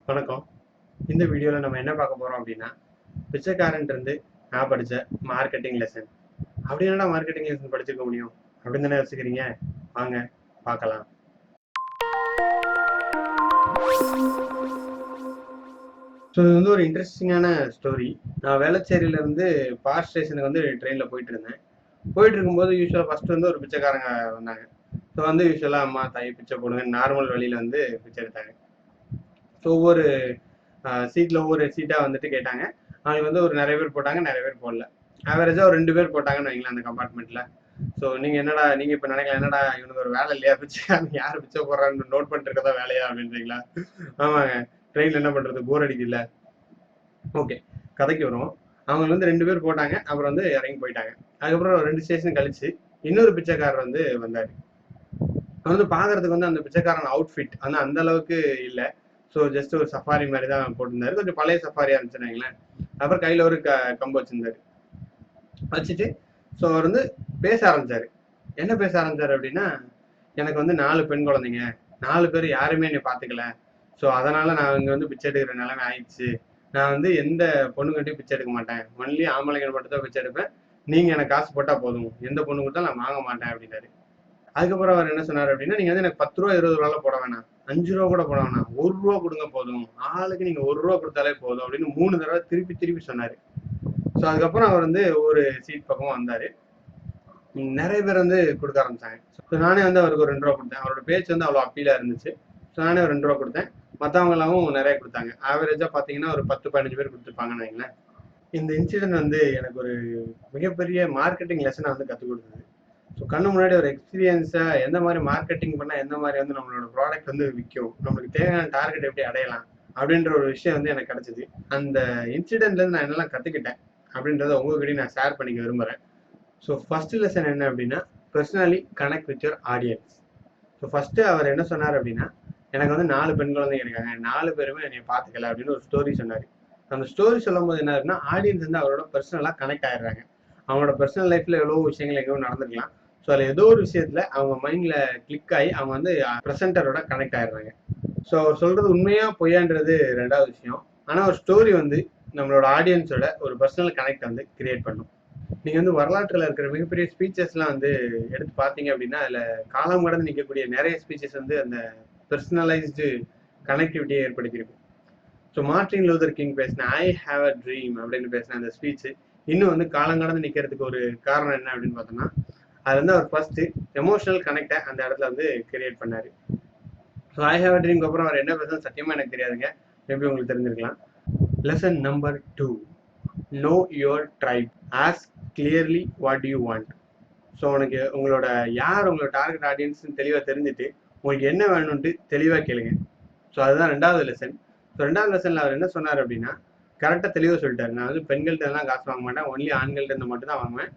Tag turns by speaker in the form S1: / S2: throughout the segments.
S1: வணக்கம். இந்த வீடியோல நம்ம என்ன பார்க்க போறோம் அப்படின்னா, பிச்சைக்காரன்ட்ட இருந்து நான் படிச்ச மார்க்கெட்டிங் லெசன். அப்படி என்னடா மார்க்கெட்டிங் லெசன் படிச்சிருக்க முடியும்? அப்படின்னு தானே யோசிக்கிறீங்க. வாங்க பார்க்கலாம். ஸோ இது வந்து ஒரு இன்ட்ரெஸ்டிங்கான ஸ்டோரி. நான் வேளச்சேரியில இருந்து பார்க் ஸ்டேஷனுக்கு வந்து ட்ரெயின்ல போயிட்டு இருந்தேன். போயிட்டு இருக்கும்போது யூசுவலா ஃபர்ஸ்ட் வந்து ஒரு பிச்சைக்காரங்க வந்தாங்க. ஸோ வந்து யூசுவலா அம்மா, தாய் பிச்சை போடுங்க நார்மல் வழியில வந்து பிச்சை எடுத்தாங்க. ஸோ ஒவ்வொரு சீட்ல ஒவ்வொரு சீட்டா வந்துட்டு கேட்டாங்க. அவங்களுக்கு வந்து ஒரு நிறைய பேர் போட்டாங்க, நிறைய பேர் போடல. ஆவரேஜா ஒரு 2 பேர் போட்டாங்கன்னு வைங்களேன் அந்த கம்பார்ட்மெண்ட்ல. ஸோ நீங்க இப்ப நினைக்கலாம், என்னடா இவனுக்கு ஒரு வேலை இல்லையா, பிச்சைக்காரன் யாரு பிச்சை போடுறான்னு நோட் பண்ணிட்டு இருக்கதா வேலையா அப்படின்றீங்களா? ஆமாங்க, ட்ரெயின்ல என்ன பண்றது, போர் அடிக்குதுல்ல. ஓகே, கதைக்கு வருவோம். அவங்க வந்து 2 பேர் போட்டாங்க, அப்புறம் வந்து இறங்கி போயிட்டாங்க. அதுக்கப்புறம் 2 ஸ்டேஷன் கழிச்சு இன்னொரு பிச்சைக்காரர் வந்து வந்தாரு. அவர் வந்து பாக்குறதுக்கு வந்து அந்த பிச்சைக்காரன் அவுட்ஃபிட் வந்து அந்த அளவுக்கு இல்ல. ஸோ ஜஸ்ட் ஒரு சஃபாரி மாதிரி தான் போட்டிருந்தாரு. கொஞ்சம் பழைய சஃபாரியா இருந்துச்சுன்னு வைங்களேன். அப்புறம் கையில ஒரு கம்பு வச்சிருந்தாரு. வச்சுட்டு ஸோ அவர் வந்து பேச ஆரம்பிச்சாரு. என்ன பேச ஆரம்பிச்சாரு அப்படின்னா, எனக்கு வந்து 4 பெண் குழந்தைங்க, 4 பேர் யாருமே என்னை பார்த்துக்கல. ஸோ அதனால நான் இங்க வந்து பிச்சை எடுக்கிற நிலைமை ஆயிடுச்சு. நான் வந்து எந்த பொண்ணுகிட்டையும் பிச்சை எடுக்க மாட்டேன். ஒன்லி ஆம்பளைங்க மட்டும் தான் பிச்சை எடுப்பேன். நீங்க எனக்கு காசு போட்டா போதும். எந்த பொண்ணு கொடுத்தாலும் நான் வாங்க மாட்டேன் அப்படின்னாரு. அதுக்கப்புறம் அவர் என்ன சொன்னார் அப்படின்னா, நீங்க வந்து எனக்கு 10 ரூபா 20 ரூபாலாம் போட வேணாம், 5 ரூபா கூட போட வேணாம், 1 ரூபா கொடுங்க போதும், ஆளுக்கு நீங்க 1 ரூபா கொடுத்தாலே போதும் அப்படின்னு 3 தடவை திருப்பி திருப்பி சொன்னாரு. ஸோ அதுக்கப்புறம் அவர் வந்து ஒரு சீட் பக்கம் வந்தாரு. நிறைய பேர் வந்து கொடுக்க ஆரம்பிச்சாங்க. ஸோ நானே வந்து அவருக்கு ஒரு 2 ரூபா கொடுத்தேன். அவரோட பேச்சு வந்து அவ்வளோ அப்பீலா இருந்துச்சு. ஸோ நானே ஒரு 2 ரூபா கொடுத்தேன். மற்றவங்க எல்லாமும் நிறைய கொடுத்தாங்க. ஆவரேஜா பார்த்தீங்கன்னா ஒரு 10 15 பேர் கொடுத்துருப்பாங்கன்னு வைங்களேன். இந்த இன்சிடென்ட் வந்து எனக்கு ஒரு மிகப்பெரிய மார்க்கெட்டிங் லெசனை வந்து கற்றுக் கொடுத்தது. ஸோ கண்ணு முன்னாடி ஒரு எக்ஸ்பீரியன்ஸா எந்த மாதிரி மார்க்கெட்டிங் பண்ணா எந்த மாதிரி வந்து நம்மளோட ப்ராடக்ட் வந்து விற்கும், நம்மளுக்கு தேவையான டார்கெட் எப்படி அடையலாம் அப்படின்ற ஒரு விஷயம் வந்து எனக்கு கிடைச்சது. அந்த இன்சிடென்ட்ல இருந்து நான் என்னெல்லாம் கத்துக்கிட்டேன் அப்படின்றத உங்ககிட்டயும் நான் ஷேர் பண்ணிக்க விரும்புறேன். ஸோ ஃபர்ஸ்ட் லெசன் என்ன அப்படின்னா, personally connect with your audience. So first அவர் என்ன சொன்னார் அப்படின்னா, எனக்கு வந்து 4 பெண் குழந்தைங்க இருக்காங்க, 4 பேருமே என்னை பார்த்துக்கல அப்படின்னு ஒரு ஸ்டோரி சொன்னார். அந்த ஸ்டோரி சொல்லும் போது என்ன ஆகுதுன்னா, ஆடியன்ஸ் வந்து அவரோட பர்சனலா கனெக்ட் ஆயிடுறாங்க. அவங்களோட பர்சனல் லைஃப்ல எவ்வளோ விஷயங்கள் எங்கேயோ நடந்திருக்கலாம். ஸோ அதில் ஏதோ ஒரு விஷயத்துல அவங்க மைண்ட்ல கிளிக் ஆகி அவங்க வந்து ப்ரெசென்டரோட கனெக்ட் ஆயிடுறாங்க. ஸோ அவர் சொல்றது உண்மையா பொய்யான்றது 2வது விஷயம். ஆனா ஒரு ஸ்டோரி வந்து நம்மளோட ஆடியன்ஸோட ஒரு பர்சனல் கனெக்ட் வந்து கிரியேட் பண்ணும். நீங்க வந்து வரலாற்றுல இருக்கிற மிகப்பெரிய ஸ்பீச்சஸ்லாம் வந்து எடுத்து பார்த்தீங்க அப்படின்னா, அதுல காலம் கடந்து நிற்கக்கூடிய நிறைய ஸ்பீச்சஸ் வந்து அந்த பர்சனலைஸ்டு கனெக்டிவிட்டியை ஏற்படுத்தியிருக்கும். ஸோ மார்ட்டின் லூதர் கிங் பேசின ஐ ஹாவ் அ ட்ரீம் அப்படின்னு பேசின அந்த ஸ்பீச் இன்னும் வந்து காலம் கடந்து நிற்கிறதுக்கு ஒரு காரணம் என்ன அப்படின்னு பார்த்தோம்னா, அது வந்து அவர் ஃபர்ஸ்ட் எமோஷனல் கனெக்டை அந்த இடத்துல வந்து கிரியேட் பண்ணாரு. ஸோ ஐ ஹாவ் அ ட்ரீம்க்கு அப்புறம் அவர் என்ன பேசுறது சத்தியமா எனக்கு தெரியாதுங்க. மேபி உங்களுக்கு தெரிஞ்சிருக்கலாம். Lesson number 2, know your tribe, ask clearly what you want. So உனக்கு உங்களோட டார்கெட் ஆடியன்ஸ் தெளிவாக தெரிஞ்சுட்டு உங்களுக்கு என்ன வேணும்ட்டு தெளிவாக கேளுங்க. ஸோ அதுதான் 2வது லெசன். ஸோ 2வது லெசன்ல அவர் என்ன சொன்னார் அப்படின்னா, கரெக்டாக தெளிவாக சொல்லிட்டாரு. நான் வந்து பெண்கள்கிட்ட எல்லாம் காசு வாங்க மாட்டேன், ஒன்லி ஆண்கள்கிட்ட இருந்து மட்டும் தான் வாங்குவேன்.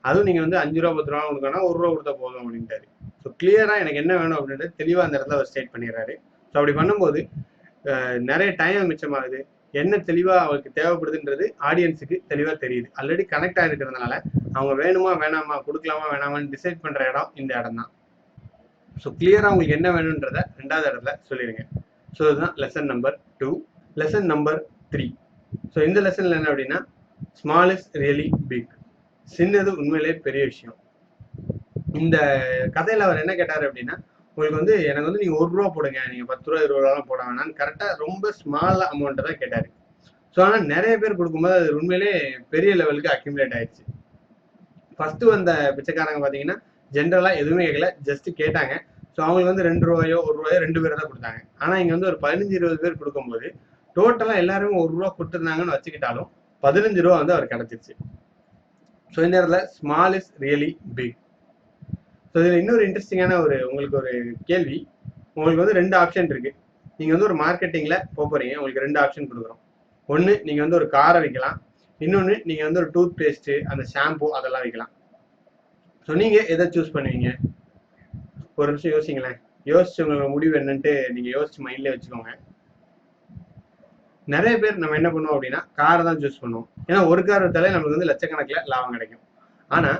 S1: அதுவும் நீங்க வந்து 5 ரூபா 10 ரூபா கொடுக்கணும், 1 ரூபா கொடுத்தா போதும் அப்படின்ட்டாரு. ஸோ கிளியரா எனக்கு என்ன வேணும் அப்படின்றது தெளிவாக அந்த இடத்துல அவர் ஸ்டேட் பண்ணிடுறாரு. ஸோ அப்படி பண்ணும்போது நிறைய டைம் மிச்சமாகுது. என்ன தெளிவா அவருக்கு தேவைப்படுதுன்றது ஆடியன்ஸுக்கு தெளிவா தெரியுது. ஆல்ரெடி கனெக்ட் ஆகிருக்கிறதுனால அவங்க வேணுமா வேணாமா, கொடுக்கலாமா வேணாமான்னு டிசைட் பண்ற இடம் இந்த இடம் தான். ஸோ கிளியரா உங்களுக்கு என்ன வேணும்ன்றத 2வது இடத்துல சொல்லிடுங்க. ஸோ இதுதான் lesson number 2. Lesson number 3. So இந்த லெசன்ல என்ன அப்படின்னா, ஸ்மால் இஸ் ரியலி பிக். சின்னது உண்மையிலேயே பெரிய விஷயம். இந்த கதையில அவர் என்ன கேட்டாரு அப்படின்னா, உங்களுக்கு வந்து எனக்கு வந்து நீங்க 1 ரூபா போடுங்க, நீங்க 10 ரூபா 20 ரூபாலாம் போட வேணாம்னு கரெக்டா ரொம்ப ஸ்மால் அமௌண்ட் தான் கேட்டாரு. ஸோ ஆனா நிறைய பேர் கொடுக்கும்போது அது உண்மையிலேயே பெரிய லெவலுக்கு அக்யூமுலேட் ஆயிடுச்சு. ஃபர்ஸ்ட் வந்த பிச்சைக்காரங்க பாத்தீங்கன்னா ஜென்ரலா எதுவுமே கேட்கல, ஜஸ்ட் கேட்டாங்க. ஸோ அவங்களுக்கு வந்து 2 ரூபாயோ 1 ரூபாயோ 2 பேர் தான் கொடுத்தாங்க. ஆனா இங்க வந்து ஒரு 15 20 பேர் கொடுக்கும்போது டோட்டலா எல்லாருமே 1 ரூபா கொடுத்துருந்தாங்கன்னு வச்சுக்கிட்டாலும் 15 ரூபா வந்து அவர் கிடைச்சிருச்சு. ஸோ இந்த இடத்துல small is really big. So இதுல இன்னொரு இன்ட்ரெஸ்டிங்கான உங்களுக்கு ஒரு கேள்வி. உங்களுக்கு வந்து 2 ஆப்ஷன் இருக்கு. நீங்க வந்து ஒரு மார்க்கெட்டிங்ல போறீங்க, உங்களுக்கு 2 ஆப்ஷன் கொடுக்குறோம். ஒன்னு நீங்க வந்து ஒரு காரை விற்கலாம், இன்னொன்னு நீங்க வந்து ஒரு டூத் பேஸ்ட், அந்த ஷாம்பு அதெல்லாம் விற்கலாம். ஸோ நீங்க எதை சூஸ் பண்ணுவீங்க? ஒரு நிமிஷம் யோசிங்களேன். யோசிச்சு உங்களோட முடிவு என்னன்ட்டு நீங்க யோசிச்சு மைண்ட்ல வச்சுக்கோங்க. நிறைய பேர் நம்ம என்ன பண்ணுவோம் அப்படின்னா காரை தான் சூஸ் பண்ணுவோம். ஏன்னா ஒரு கார் வித்தாலே நமக்கு வந்து லட்சக்கணக்கில் லாபம் கிடைக்கும். ஆனா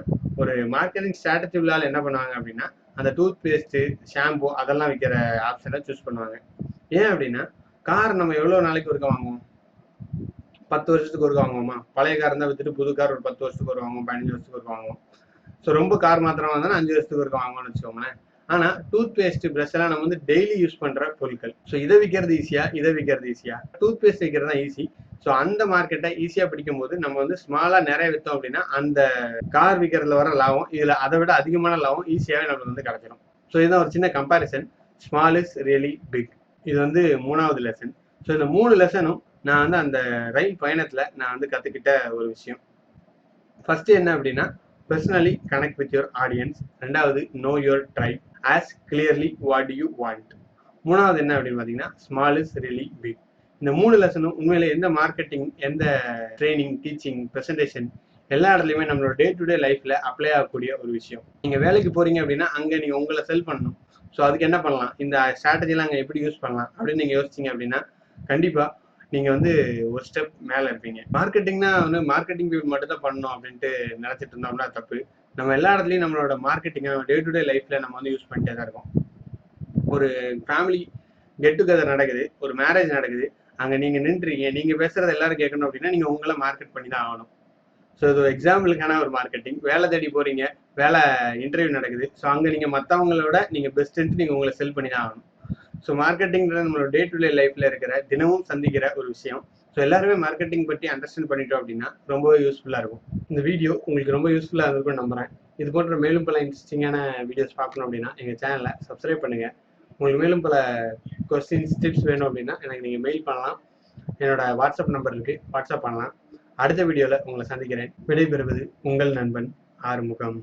S1: ஒரு மார்க்கெட்டிங் ஸ்ட்ராட்டஜி உள்ளால என்ன பண்ணுவாங்க அப்படின்னா, அந்த டூத் பேஸ்ட் ஷாம்பு அதெல்லாம் விற்கிற ஆப்ஷனை சூஸ் பண்ணுவாங்க. ஏன் அப்படின்னா, கார் நம்ம எவ்வளவு நாளைக்கு ஒருக்க வாங்குவோம்? 10 வருஷத்துக்கு ஒருக்க வாங்குவோமா? பழைய கார் இருந்தா வித்துட்டு புது கார் ஒரு 10 வருஷத்துக்கு ஒரு வாங்குவோம், 15 வருஷத்துக்கு ஒருக்க வாங்குவோம். ஸோ ரொம்ப கார் மாத்திரம் வாங்கினா 5 வருஷத்துக்கு ஒருக்க வாங்குவோம்னு வச்சுக்கோங்களேன். ஆனா டூத் பேஸ்ட், பிரஷ் எல்லாம் நம்ம வந்து டெய்லி யூஸ் பண்ற பொருட்கள். ஸோ இதை விற்கிறது ஈஸியா, இதை விற்கிறது ஈஸியா? டூத் பேஸ்ட் விற்கிறது தான் ஈஸி. ஸோ அந்த மார்க்கெட்டை ஈஸியா பிடிக்கும் போது நம்ம வந்து ஸ்மாலா நிறைய விற்றோம் அப்படின்னா அந்த கார் விற்கிறதுல வர லாபம் இதுல அதை விட அதிகமான லாபம் ஈஸியாவே நம்மளுக்கு வந்து கிடைச்சிடும். ஸோ இதுதான் ஒரு சின்ன comparison. Small is really big. இது வந்து 3வது லெசன். ஸோ இந்த 3 லெசனும் நான் வந்து அந்த ரயில் பயணத்துல நான் வந்து கத்துக்கிட்ட ஒரு விஷயம். ஃபர்ஸ்ட் என்ன அப்படின்னா, personally connect with your audience. ரெண்டாவது, know your tribe, ask clearly what you want. 3வது என்ன அப்படின்னு பார்த்தீங்கன்னா, ஸ்மால் இஸ் ரியலி பிக். இந்த 3 லெசனும் உண்மையிலே எந்த மார்க்கெட்டிங், எந்த ட்ரைனிங், டீச்சிங், ப்ரெசன்டேஷன் எல்லா இடத்துலையுமே நம்மளோட டே டு டே லைஃப்ல அப்ளை ஆகக்கூடிய ஒரு விஷயம். நீங்க வேலைக்கு போறீங்க அப்படின்னா அங்க நீங்க உங்களை செல் பண்ணணும். ஸோ அதுக்கு என்ன பண்ணலாம், இந்த ஸ்ட்ராட்டஜிலாம் அங்கே எப்படி யூஸ் பண்ணலாம் அப்படின்னு நீங்க யோசிச்சீங்க அப்படின்னா கண்டிப்பா நீங்க வந்து ஒரு ஸ்டெப் மேல இருப்பீங்க. மார்க்கெட்டிங்னா வந்து மார்க்கெட்டிங் பீப்புள் மட்டும் தான் பண்ணணும் அப்படின்ட்டு நினைச்சிட்டு இருந்தோம்னா தப்பு. நம்ம எல்லா இடத்துலயும் நம்மளோட மார்க்கெட்டிங் டே டு டே லைஃப்ல நம்ம வந்து யூஸ் பண்ணிட்டே தான் இருக்கோம். ஒரு ஃபேமிலி கெட் டுகெதர் நடக்குது, ஒரு மேரேஜ் நடக்குது, அங்க நீங்க நின்றுறீங்க, நீங்க பேசுறது எல்லாரும் கேட்கணும் அப்படின்னா நீங்க உங்களை மார்க்கெட் பண்ணி தான் ஆகணும். ஸோ இது எக்ஸாம்பிளுக்கான ஒரு மார்க்கெட்டிங். வேலை தேடி போறீங்க, வேலை இன்டர்வியூ நடக்குது, ஸோ அங்க நீங்க மற்றவங்களோட நீங்க பெஸ்ட்ன்ட்டு நீங்க உங்களை செல் பண்ணி தான் ஆகணும். ஸோ மார்க்கெட்டிங்கிறது நம்மளோட டே டு டே லைஃப்ல இருக்கிற தினமும் சந்திக்கிற ஒரு விஷயம். ஸோ எல்லாருமே மார்க்கெட்டிங் பற்றி அண்டர்ஸ்டாண்ட் பண்ணிட்டோம் அப்படின்னா ரொம்பவே யூஸ்ஃபுல்லா இருக்கும். இந்த வீடியோ உங்களுக்கு ரொம்ப யூஸ்ஃபுல்லா இருந்திருக்கும்னு நம்புறேன். இது போன்ற மேலும் பல இன்ட்ரெஸ்டிங்கான வீடியோஸ் பார்க்கணும் அப்படின்னா எங்க சேனலை சப்ஸ்கிரைப் பண்ணுங்க. உங்களுக்கு மேலும் பல கொஸ்டின்ஸ், டிப்ஸ் வேணும் அப்படின்னா எனக்கு நீங்க மெயில் பண்ணலாம். என்னோட வாட்ஸ்அப் நம்பர் இருக்கு, வாட்ஸ்அப் பண்ணலாம். அடுத்த வீடியோல உங்களை சந்திக்கிறேன். விடைபெறுவது உங்கள் நண்பன் ஆறுமுகம்.